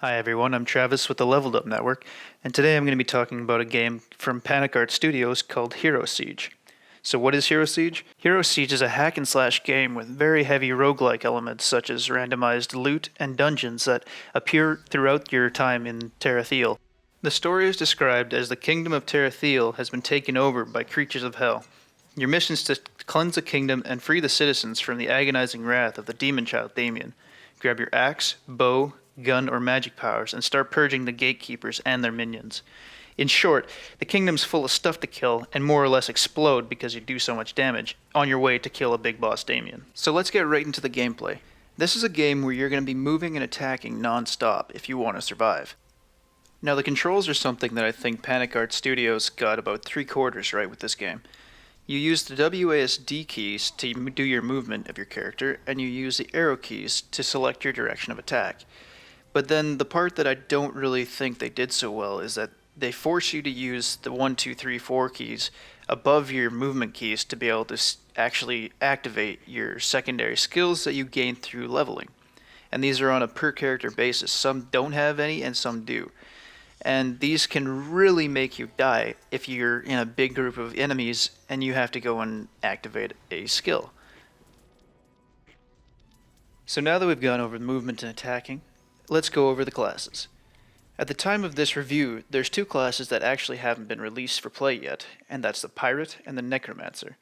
Hi everyone, I'm Travis with the Leveled Up Network, and today I'm going to be talking about a game from Panic Art Studios called Hero Siege. So what is Hero Siege? Hero Siege is a hack and slash game with very heavy roguelike elements such as randomized loot and dungeons that appear throughout your time in Tarathiel. The story is described as the kingdom of Tarathiel has been taken over by creatures of hell. Your mission is to cleanse the kingdom and free the citizens from the agonizing wrath of the demon child Damien. Grab your axe, bow, gun, or magic powers and start purging the gatekeepers and their minions. In short, the kingdom's full of stuff to kill and more or less explode because you do so much damage on your way to kill a big boss Damien. So let's get right into the gameplay. This is a game where you're going to be moving and attacking non-stop if you want to survive. Now the controls are something that I think Panic Art Studios got about 3/4 right with this game. You use the WASD keys to do your movement of your character, and you use the arrow keys to select your direction of attack. But then the part that I don't really think they did so well is that they force you to use the 1, 2, 3, 4 keys above your movement keys to be able to actually activate your secondary skills that you gain through leveling. And these are on a per character basis. Some don't have any and some do. And these can really make you die if you're in a big group of enemies and you have to go and activate a skill. So now that we've gone over movement and attacking, let's go over the classes. At the time of this review, there's two classes that actually haven't been released for play yet, and that's the Pirate and the Necromancer.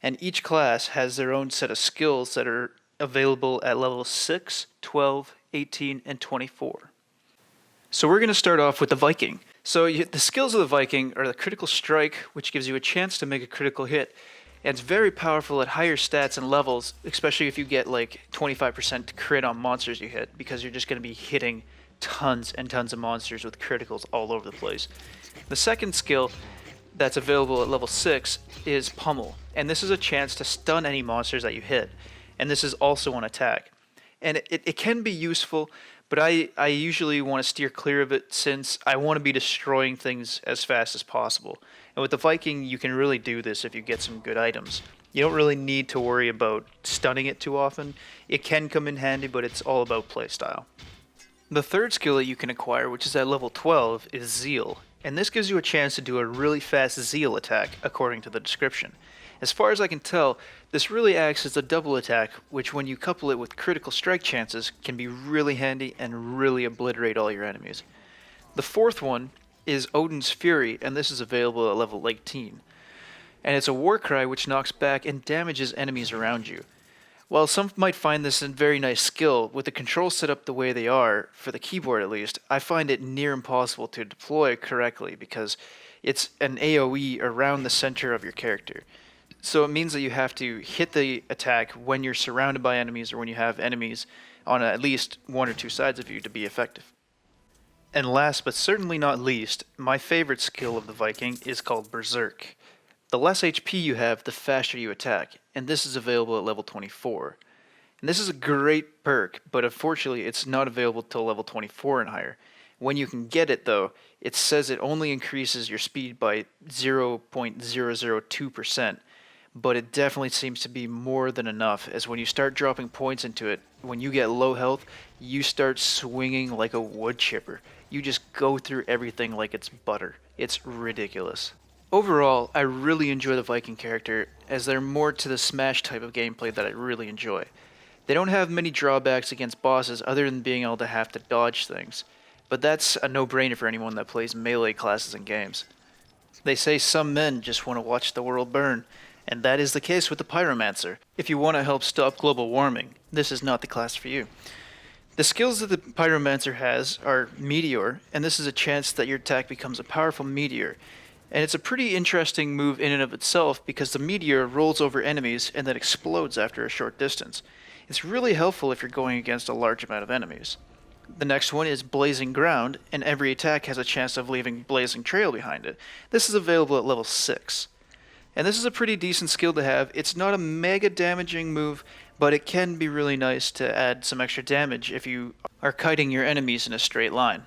And each class has their own set of skills that are available at level 6, 12, 18, and 24. So we're going to start off with the Viking. So the skills of the Viking are the Critical Strike, which gives you a chance to make a critical hit. And it's very powerful at higher stats and levels, especially if you get like 25% crit on monsters you hit, because you're just going to be hitting tons and tons of monsters with criticals all over the place. The second skill that's available at level 6 is Pummel, and this is a chance to stun any monsters that you hit. And this is also on attack. And it can be useful, but I usually want to steer clear of it since I want to be destroying things as fast as possible. And with the Viking, you can really do this if you get some good items. You don't really need to worry about stunning it too often. It can come in handy, but it's all about playstyle. The third skill that you can acquire, which is at level 12, is Zeal. And this gives you a chance to do a really fast Zeal attack, according to the description. As far as I can tell, this really acts as a double attack, which when you couple it with critical strike chances, can be really handy and really obliterate all your enemies. The fourth one is Odin's Fury, and this is available at level 18. And it's a war cry which knocks back and damages enemies around you. While some might find this a very nice skill, with the controls set up the way they are, for the keyboard at least, I find it near impossible to deploy correctly because it's an AoE around the center of your character. So it means that you have to hit the attack when you're surrounded by enemies or when you have enemies on at least one or two sides of you to be effective. And last but certainly not least, my favorite skill of the Viking is called Berserk. The less HP you have, the faster you attack, and this is available at level 24. And this is a great perk, but unfortunately it's not available till level 24 and higher. When you can get it though, it says it only increases your speed by 0.002%. But it definitely seems to be more than enough, as when you start dropping points into it, when you get low health, you start swinging like a wood chipper. You just go through everything like it's butter. It's ridiculous. Overall, I really enjoy the Viking character, as they're more to the Smash type of gameplay that I really enjoy. They don't have many drawbacks against bosses other than being able to have to dodge things, but that's a no-brainer for anyone that plays melee classes in games. They say some men just want to watch the world burn, and that is the case with the Pyromancer. If you want to help stop global warming, this is not the class for you. The skills that the Pyromancer has are Meteor, and this is a chance that your attack becomes a powerful meteor. And it's a pretty interesting move in and of itself because the meteor rolls over enemies and then explodes after a short distance. It's really helpful if you're going against a large amount of enemies. The next one is Blazing Ground, and every attack has a chance of leaving blazing trail behind it. This is available at level 6. And this is a pretty decent skill to have. It's not a mega damaging move, but it can be really nice to add some extra damage if you are kiting your enemies in a straight line.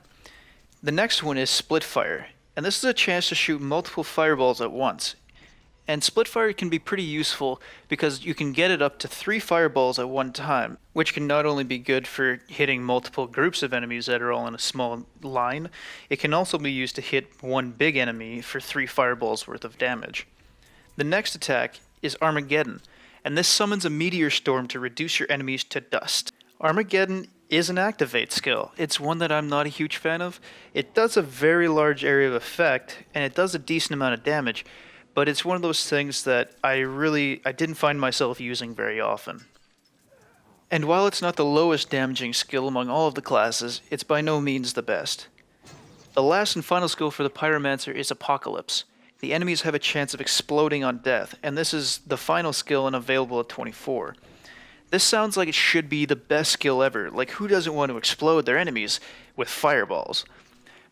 The next one is Split Fire, and this is a chance to shoot multiple fireballs at once. And Splitfire can be pretty useful because you can get it up to 3 fireballs at one time, which can not only be good for hitting multiple groups of enemies that are all in a small line, it can also be used to hit one big enemy for 3 fireballs worth of damage. The next attack is Armageddon, and this summons a meteor storm to reduce your enemies to dust. Armageddon is an activate skill. It's one that I'm not a huge fan of. It does a very large area of effect, and it does a decent amount of damage, but it's one of those things that I didn't find myself using very often. And while it's not the lowest damaging skill among all of the classes, it's by no means the best. The last and final skill for the Pyromancer is Apocalypse. The enemies have a chance of exploding on death, and this is the final skill and available at 24. This sounds like it should be the best skill ever, like who doesn't want to explode their enemies with fireballs?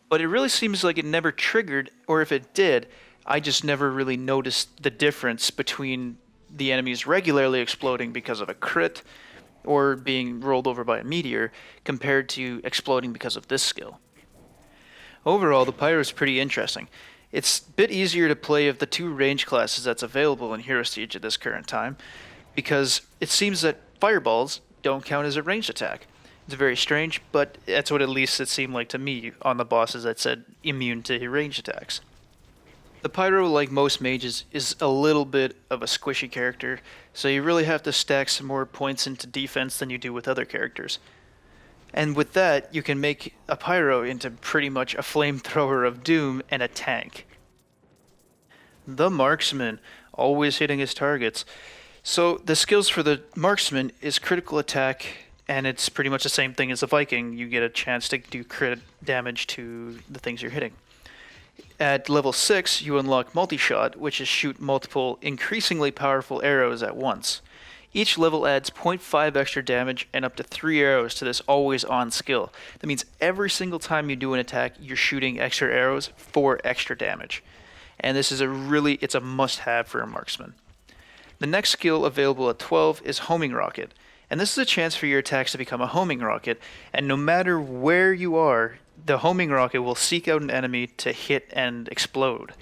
But it really seems like it never triggered, or if it did, I just never really noticed the difference between the enemies regularly exploding because of a crit, or being rolled over by a meteor, compared to exploding because of this skill. Overall, the Pyro is pretty interesting. It's a bit easier to play of the 2 range classes that's available in Hero Siege at this current time, because it seems that fireballs don't count as a ranged attack. It's very strange, but that's what at least it seemed like to me on the bosses that said immune to ranged attacks. The Pyro, like most mages, is a little bit of a squishy character, so you really have to stack some more points into defense than you do with other characters. And with that, you can make a Pyro into pretty much a flamethrower of doom and a tank. The Marksman, always hitting his targets. So the skills for the Marksman is critical attack, and it's pretty much the same thing as the Viking. You get a chance to do crit damage to the things you're hitting. At level 6, you unlock Multi-Shot, which is shoot multiple increasingly powerful arrows at once. Each level adds 0.5 extra damage and up to 3 arrows to this always-on skill. That means every single time you do an attack, you're shooting extra arrows for extra damage. And this is it's a must-have for a Marksman. The next skill available at 12 is Homing Rocket, and this is a chance for your attacks to become a homing rocket, and no matter where you are, the homing rocket will seek out an enemy to hit and explode.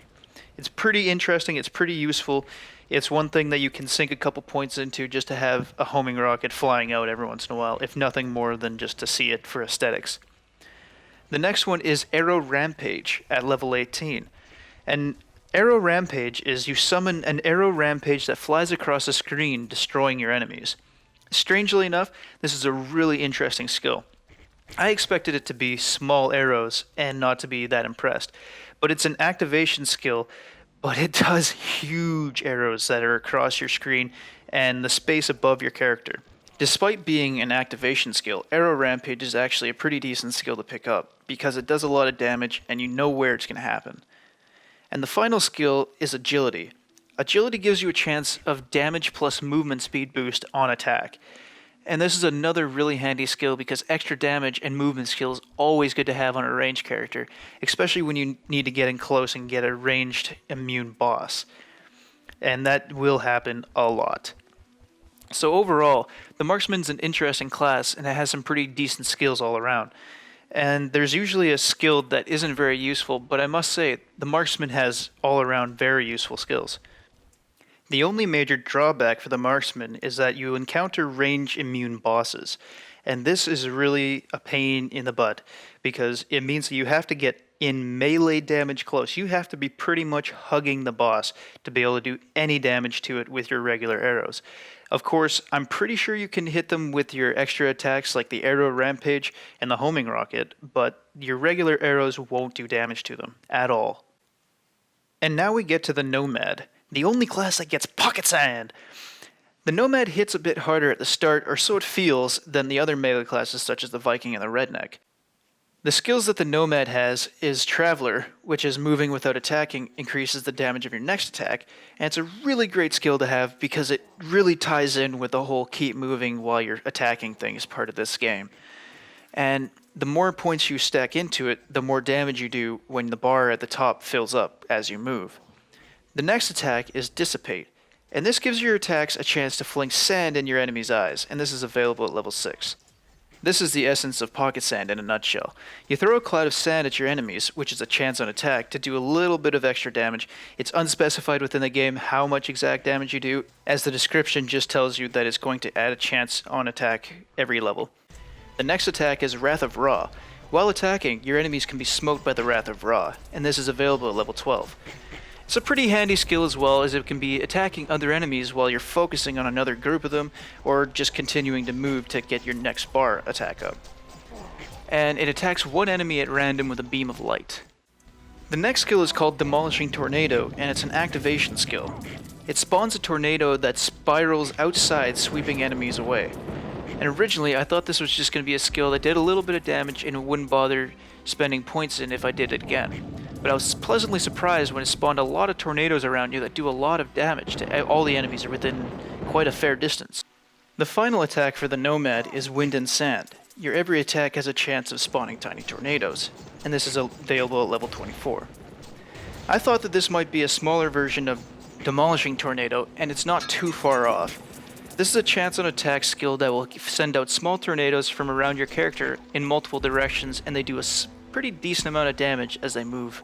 It's pretty interesting, it's pretty useful. It's one thing that you can sink a couple points into just to have a homing rocket flying out every once in a while, if nothing more than just to see it for aesthetics. The next one is Arrow Rampage at level 18, and Arrow Rampage is you summon an arrow rampage that flies across the screen, destroying your enemies. Strangely enough, this is a really interesting skill. I expected it to be small arrows and not to be that impressed, but it's an activation skill, but it does huge arrows that are across your screen and the space above your character. Despite being an activation skill, Arrow Rampage is actually a pretty decent skill to pick up because it does a lot of damage and you know where it's going to happen. And the final skill is Agility. Agility gives you a chance of damage plus movement speed boost on attack. And this is another really handy skill because extra damage and movement skill is always good to have on a ranged character, especially when you need to get in close and get a ranged immune boss. And that will happen a lot. So overall, the Marksman's an interesting class and it has some pretty decent skills all around. And there's usually a skill that isn't very useful, but I must say, the Marksman has all-around very useful skills. The only major drawback for the Marksman is that you encounter range-immune bosses, and this is really a pain in the butt, because it means that you have to get in melee damage close. You have to be pretty much hugging the boss to be able to do any damage to it with your regular arrows. Of course, I'm pretty sure you can hit them with your extra attacks like the Arrow Rampage and the Homing Rocket, but your regular arrows won't do damage to them at all. And now we get to the Nomad, the only class that gets pocket sand. The Nomad hits a bit harder at the start, or so it feels, than the other melee classes such as the Viking and the Redneck. The skills that the Nomad has is Traveler, which is moving without attacking, increases the damage of your next attack, and it's a really great skill to have because it really ties in with the whole keep moving while you're attacking thing as part of this game. And the more points you stack into it, the more damage you do when the bar at the top fills up as you move. The next attack is Dissipate, and this gives your attacks a chance to fling sand in your enemy's eyes, and this is available at level 6. This is the essence of pocket sand in a nutshell. You throw a cloud of sand at your enemies, which is a chance on attack, to do a little bit of extra damage. It's unspecified within the game how much exact damage you do, as the description just tells you that it's going to add a chance on attack every level. The next attack is Wrath of Ra. While attacking, your enemies can be smoked by the Wrath of Ra, and this is available at level 12. It's a pretty handy skill as well, as it can be attacking other enemies while you're focusing on another group of them, or just continuing to move to get your next bar attack up. And it attacks one enemy at random with a beam of light. The next skill is called Demolishing Tornado, and it's an activation skill. It spawns a tornado that spirals outside, sweeping enemies away. And originally I thought this was just going to be a skill that did a little bit of damage and wouldn't bother spending points in if I did it again. But I was pleasantly surprised when it spawned a lot of tornadoes around you that do a lot of damage to all the enemies are within quite a fair distance. The final attack for the Nomad is Wind and Sand. Your every attack has a chance of spawning tiny tornadoes, and this is available at level 24. I thought that this might be a smaller version of Demolishing Tornado, and it's not too far off. This is a chance on attack skill that will send out small tornadoes from around your character in multiple directions, and they do a pretty decent amount of damage as they move.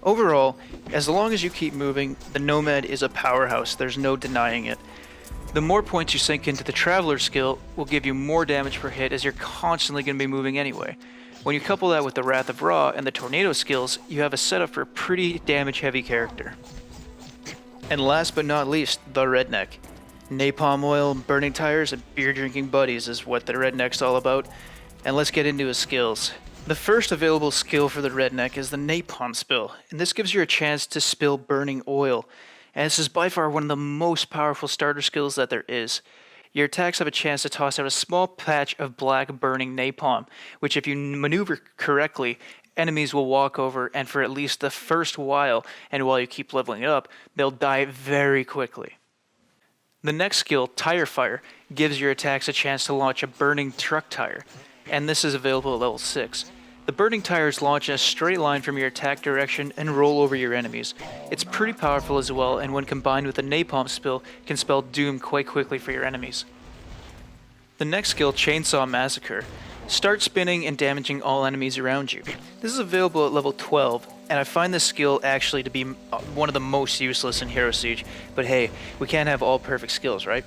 Overall, as long as you keep moving, the Nomad is a powerhouse, there's no denying it. The more points you sink into the Traveler skill will give you more damage per hit, as you're constantly going to be moving anyway. When you couple that with the Wrath of Ra and the Tornado skills, you have a setup for a pretty damage heavy character. And last but not least, the Redneck. Napalm oil, burning tires, and beer drinking buddies is what the Redneck's all about, and let's get into his skills. The first available skill for the Redneck is the Napalm Spill, and this gives you a chance to spill burning oil, and this is by far one of the most powerful starter skills that there is. Your attacks have a chance to toss out a small patch of black burning napalm, which if you maneuver correctly, enemies will walk over, and for at least the first while, and while you keep leveling it up, they'll die very quickly. The next skill, Tire Fire, gives your attacks a chance to launch a burning truck tire, and this is available at level 6. The burning tires launch in a straight line from your attack direction and roll over your enemies. It's pretty powerful as well, and when combined with a napalm spill, can spell doom quite quickly for your enemies. The next skill, Chainsaw Massacre. Start spinning and damaging all enemies around you. This is available at level 12, and I find this skill actually to be one of the most useless in Hero Siege, but hey, we can't have all perfect skills, right?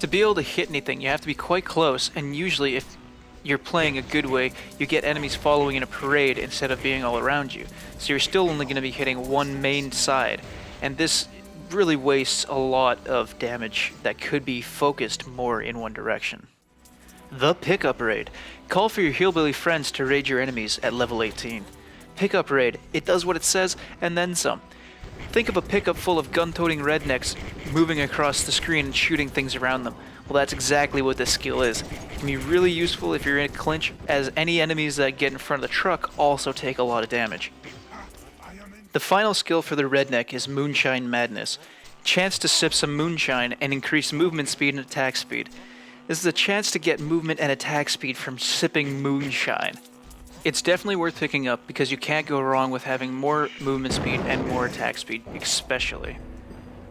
To be able to hit anything, you have to be quite close, and usually if you're playing a good way, you get enemies following in a parade instead of being all around you. So you're still only going to be hitting one main side, and this really wastes a lot of damage that could be focused more in one direction. The Pickup Raid. Call for your hillbilly friends to raid your enemies at level 18. Pickup Raid. It does what it says and then some. Think of a pickup full of gun-toting rednecks moving across the screen and shooting things around them. Well, that's exactly what this skill is. It can be really useful if you're in a clinch, as any enemies that get in front of the truck also take a lot of damage. The final skill for the Redneck is Moonshine Madness. Chance to sip some moonshine and increase movement speed and attack speed. This is a chance to get movement and attack speed from sipping moonshine. It's definitely worth picking up because you can't go wrong with having more movement speed and more attack speed, especially.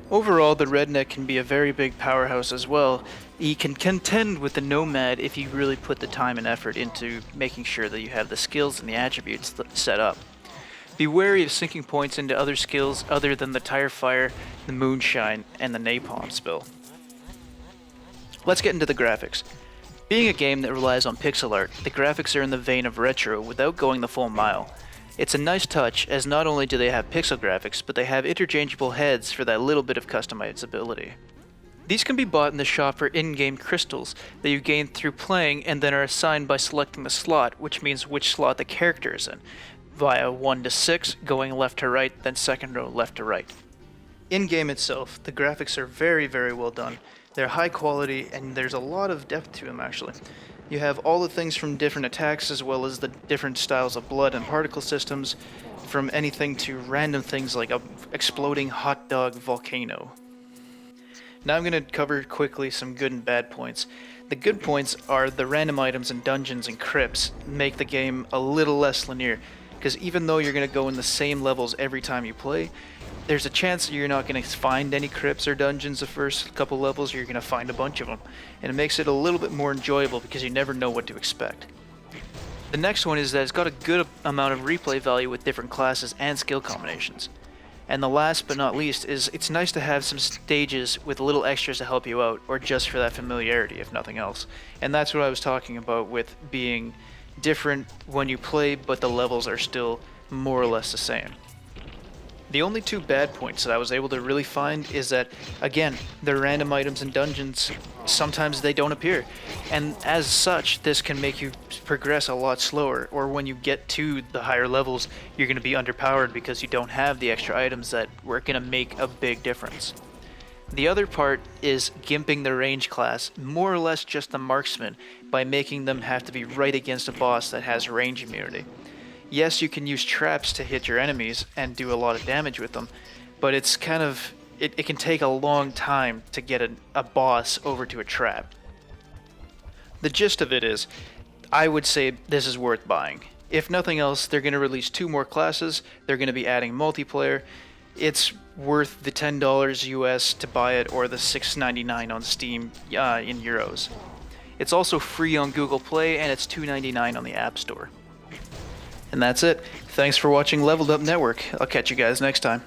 Overall, the Redneck can be a very big powerhouse as well. He can contend with the Nomad if you really put the time and effort into making sure that you have the skills and the attributes set up. Be wary of sinking points into other skills other than the Tire Fire, the Moonshine, and the Napalm Spill. Let's get into the graphics. Being a game that relies on pixel art, the graphics are in the vein of retro without going the full mile. It's a nice touch, as not only do they have pixel graphics, but they have interchangeable heads for that little bit of customizability. These can be bought in the shop for in-game crystals that you gain through playing and then are assigned by selecting the slot, which means which slot the character is in, via 1 to 6, going left to right, then second row left to right. In-game itself, the graphics are very, very well done. They're high quality, and there's a lot of depth to them, actually. You have all the things from different attacks, as well as the different styles of blood and particle systems, from anything to random things like a exploding hot dog volcano. Now I'm going to cover quickly some good and bad points. The good points are the random items and dungeons and crypts make the game a little less linear, because even though you're going to go in the same levels every time you play, there's a chance that you're not going to find any crypts or dungeons the first couple levels, or you're going to find a bunch of them. And it makes it a little bit more enjoyable because you never know what to expect. The next one is that it's got a good amount of replay value with different classes and skill combinations. And the last but not least is it's nice to have some stages with little extras to help you out, or just for that familiarity, if nothing else. And that's what I was talking about with being different when you play, but the levels are still more or less the same. The only two bad points that I was able to really find is that, again, the random items in dungeons, sometimes they don't appear. And as such, this can make you progress a lot slower, or when you get to the higher levels, you're going to be underpowered because you don't have the extra items that were going to make a big difference. The other part is gimping the range class, more or less just the marksman, by making them have to be right against a boss that has range immunity. Yes, you can use traps to hit your enemies and do a lot of damage with them, but it's kind of, it can take a long time to get a boss over to a trap. The gist of it is, I would say this is worth buying. If nothing else, they're going to release 2 more classes, they're going to be adding multiplayer. It's worth the $10 US to buy it, or the $6.99 on Steam in euros. It's also free on Google Play, and it's $2.99 on the App Store. And that's it. Thanks for watching Leveled Up Network. I'll catch you guys next time.